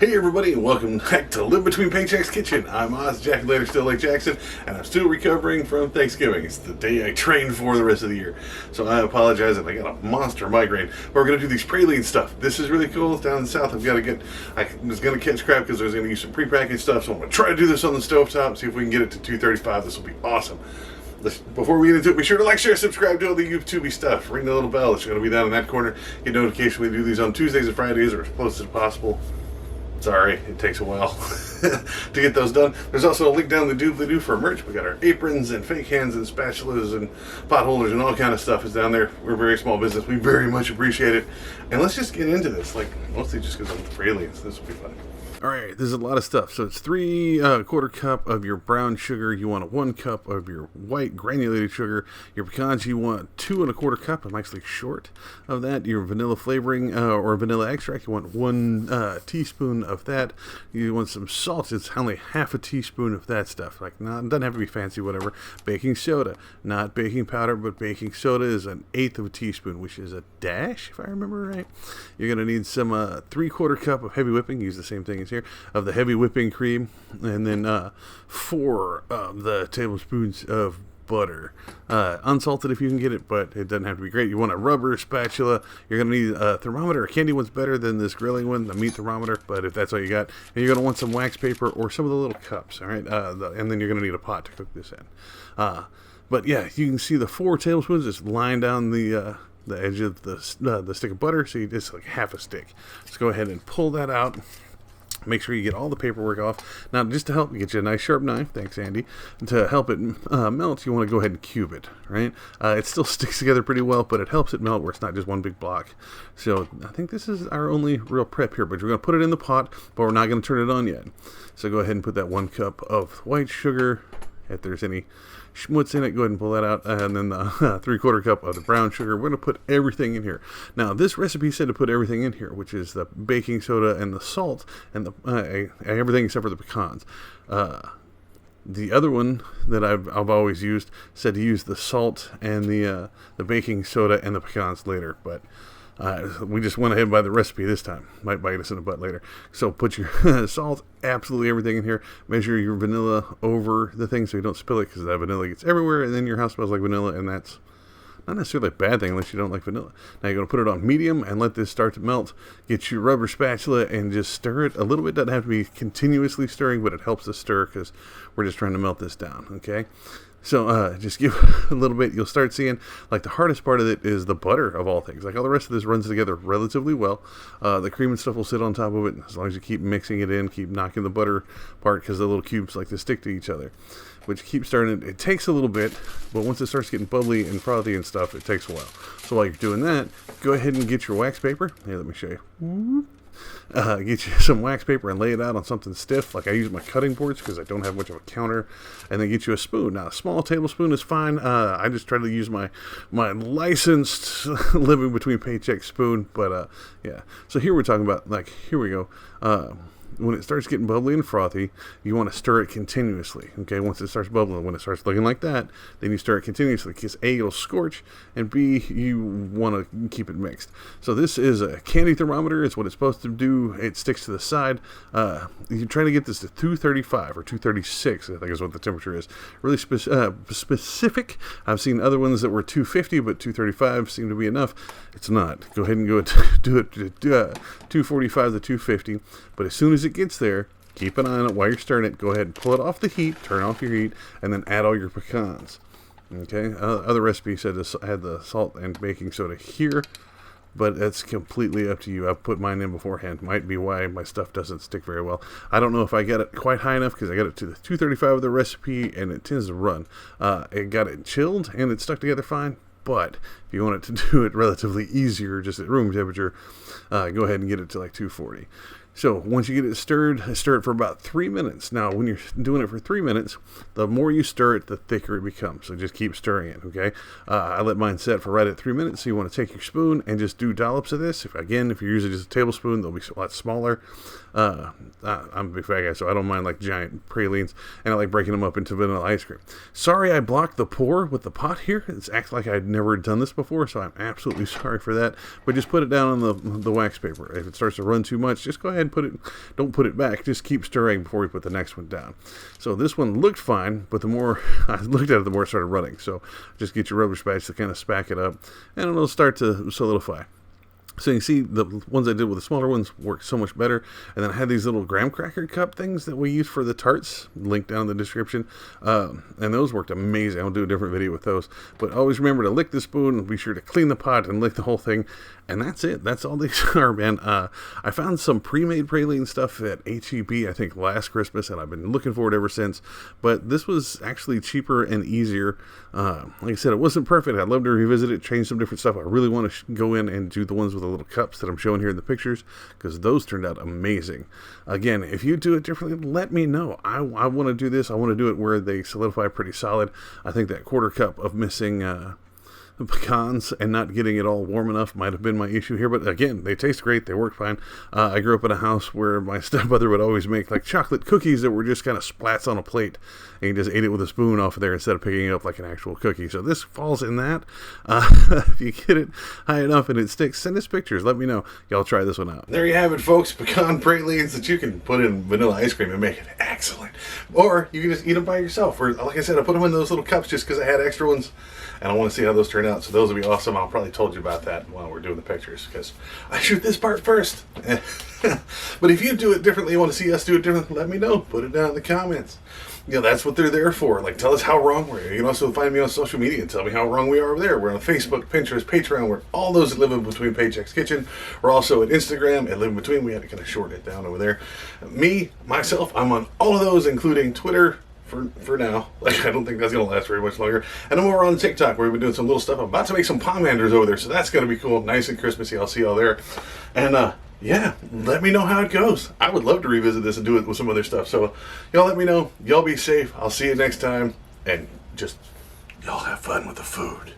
Hey everybody, and welcome back to Live Between Paychecks Kitchen. I'm Oz, Jack Later, still Lake Jackson, and I'm still recovering from Thanksgiving. It's the day I trained for the rest of the year. So I apologize if I got a monster migraine. But we're going to do these praline stuff. This is really cool. It's down in the south. I was going to catch crap because I was going to use some prepackaged stuff, so I'm going to try to do this on the stovetop, see if we can get it to 235. This will be awesome. Before we get into it, be sure to like, share, subscribe to all the YouTube stuff. Ring the little bell. It's going to be down in that corner. Get notification. We do these on Tuesdays and Fridays, or as close as possible. Sorry, it takes a while to get those done. There's also a link down the doobly-doo for merch. We got our aprons and fake hands and spatulas and pot holders and all kind of stuff is down there. We're a very small business. We very much appreciate it. And let's just get into this, like mostly just because I'm with the pralines. This will be fun. All right, there's a lot of stuff. So it's 3/4 cup of your brown sugar. You want 1 cup of your white granulated sugar. Your pecans, you want 2 1/4 cup. I'm actually short of that. Your vanilla flavoring or vanilla extract, you want 1 teaspoon of that. You want some salt. It's only half a teaspoon of that stuff. Like, not, it doesn't have to be fancy, whatever. Baking soda, not baking powder, but baking soda is 1/8 of a teaspoon, which is a dash, if I remember right. You're gonna need some 3/4 cup of heavy whipping. Use the same thing as here, of the heavy whipping cream, and then 4 of the tablespoons of butter, unsalted if you can get it, but it doesn't have to be great. You want a rubber spatula. You're going to need a thermometer. A candy one's better than this grilling one, the meat thermometer, but if that's all you got, and you're going to want some wax paper or some of the little cups, all right, and then you're going to need a pot to cook this in. But yeah, you can see the 4 tablespoons just lying down the edge of the stick of butter, so you just like half a stick. Let's go ahead and pull that out. Make sure you get all the paperwork off. Now, just to help, get you a nice sharp knife. Thanks, Andy. To help it melt, you want to go ahead and cube it, right? It still sticks together pretty well, but it helps it melt where it's not just one big block. So I think this is our only real prep here, but we're going to put it in the pot, but we're not going to turn it on yet. So go ahead and put that 1 cup of white sugar. If there's any schmutz in it, go ahead and pull that out, and then the 3/4 cup of the brown sugar. We're going to put everything in here. Now, this recipe said to put everything in here, which is the baking soda and the salt and the everything except for the pecans. The other one that I've always used said to use the salt and the baking soda and the pecans later, but we just went ahead by the recipe this time. Might bite us in the butt later. So put your salt, absolutely everything in here. Measure your vanilla over the thing so you don't spill it, because that vanilla gets everywhere, and then your house smells like vanilla, and that's not necessarily a bad thing unless you don't like vanilla. Now you're going to put it on medium and let this start to melt. Get your rubber spatula and just stir it a little bit. Doesn't have to be continuously stirring, but it helps us stir because we're just trying to melt this down, okay? So just give a little bit. You'll start seeing, like, the hardest part of it is the butter, of all things. Like, all the rest of this runs together relatively well. The cream and stuff will sit on top of it as long as you keep mixing it in, keep knocking the butter apart, because the little cubes like to stick to each other. Which keeps starting. It takes a little bit, but once it starts getting bubbly and frothy and stuff, it takes a while. So while you're doing that, go ahead and get your wax paper. Here, let me show you. Get you some wax paper and lay it out on something stiff. Like, I use my cutting boards because I don't have much of a counter. And then get you a spoon. Now, a small tablespoon is fine. I just try to use my licensed living between paycheck spoon. But yeah. So here we're talking about, like, here we go. When it starts getting bubbly and frothy, you want to stir it continuously. Okay, once it starts bubbling, when it starts looking like that, then you stir it continuously, because A, it'll scorch, and B, you want to keep it mixed. So this is a candy thermometer. It's what it's supposed to do. It sticks to the side. You try to get this to 235 or 236, I think is what the temperature is. Really specific. I've seen other ones that were 250, but 235 seemed to be enough. It's not. Go ahead and do it to 245 to 250. But as soon as it gets there, keep an eye on it while you're stirring it. Go ahead and pull it off the heat, turn off your heat, and then add all your pecans. Okay, other recipe said to add the salt and baking soda here, but that's completely up to you. I've put mine in beforehand. Might be why my stuff doesn't stick very well. I don't know if I got it quite high enough, because I got it to the 235 of the recipe, and it tends to run. It got it chilled, and it stuck together fine. But if you want it to do it relatively easier, just at room temperature, go ahead and get it to like 240. So once you get it stirred, stir it for about 3 minutes. Now, when you're doing it for 3 minutes, the more you stir it, the thicker it becomes. So just keep stirring it, okay? I let mine set for right at 3 minutes. So you want to take your spoon and just do dollops of this. If you're using just a tablespoon, they'll be a lot smaller. I'm a big fat guy, so I don't mind like giant pralines, and I like breaking them up into vanilla ice cream. Sorry I blocked the pour with the pot here. It acts like I'd never done this before, so I'm absolutely sorry for that. But just put it down on the wax paper. If it starts to run too much, just go ahead don't put it back. Just keep stirring before we put the next one down. So this one looked fine, but the more I looked at it, the more it started running. So just get your rubber spatch to kind of spack it up, and it'll start to solidify. So you can see the ones I did with the smaller ones work so much better. And then I had these little graham cracker cup things that we use for the tarts, linked down in the description. And those worked amazing. I'll do a different video with those. But always remember to lick the spoon, and be sure to clean the pot and lick the whole thing. And that's it. That's all these are, man. I found some pre-made praline stuff at H-E-B, I think, last Christmas, and I've been looking for it ever since. But this was actually cheaper and easier. Like I said, it wasn't perfect. I'd love to revisit it, change some different stuff. I really want to go in and do the ones with the little cups that I'm showing here in the pictures, because those turned out amazing. Again, if you do it differently, let me know. I want to do this. I want to do it where they solidify pretty solid. I think that quarter cup of missing pecans and not getting it all warm enough might have been my issue here, but again, they taste great. They work fine. I grew up in a house where my stepmother would always make like chocolate cookies that were just kind of splats on a plate, and you just ate it with a spoon off of there instead of picking it up like an actual cookie. So this falls in that. If you get it high enough and it sticks, send us pictures. Let me know. Y'all try this one out. There you have it, folks. Pecan pralines that you can put in vanilla ice cream and make it excellent. Or you can just eat them by yourself. Or like I said, I put them in those little cups just because I had extra ones, and I want to see how those turn out. So those will be awesome. I'll probably told you about that while we're doing the pictures, because I shoot this part first. But if you do it differently, you want to see us do it differently, let me know. Put it down in the comments. You know, that's what they're there for. Like, tell us how wrong we are. You can also find me on social media and tell me how wrong we are over there. We're on Facebook, Pinterest, Patreon. We're all those that live in between Paycheck's Kitchen. We're also at Instagram at Live in Between. We had to kind of shorten it down over there. Me, myself, I'm on all of those, including Twitter, for now. Like, I don't think that's going to last very much longer. And I'm over on TikTok, where we've been doing some little stuff. I'm about to make some pomanders over there, so that's going to be cool. Nice and Christmassy. I'll see y'all there. And, yeah, let me know how it goes. I would love to revisit this and do it with some other stuff. So, y'all let me know. Y'all be safe. I'll see you next time. And just, y'all have fun with the food.